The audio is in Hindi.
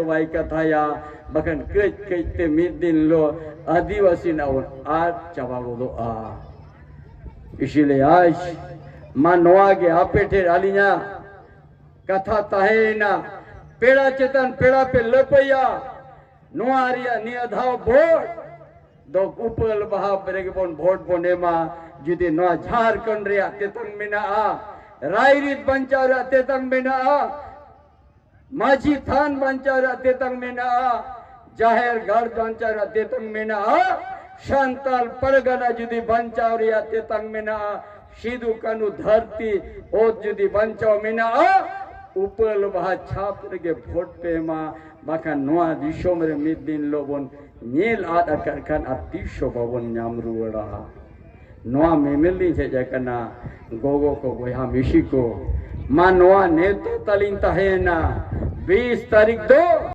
Baik kata ya bahkan ke midin lo आदिवासी नाउन आज चावागो दोआ इसीलिए आज मानवा के आपेटे आलिया कथा ताहे ना पेड़ा चेतन पेड़ा पे लपैया नुआरिया नियधाव भोट दो उपल बहा बरेगे बोन भोट बोने मा जुदी नुआ झारखंड रिया तेतंग मेना आ रायरीत बंचा रिया तेतंग मेना आ माझी थान बंचा रिया तेतंग मेना आ जाहिर घर बंचा रिया तेतंग मेना आ शांताल परगना जुदी बंचा रिया तेतंग मेना आ सीधु कनु धरती ओ जुदी बंचाओ मेना आ उपल बहा छाप रगे भोट पे मा बाका नुआ दिशो मेरे मिद दिन लोबन नील आद अकरखान अतिशो बवन न्यामरुड़ा नुआ मेमेली से जकना गोगो को गोया मिशी को मा नुआ नेतो तलिन तहेना 20 तारीख दो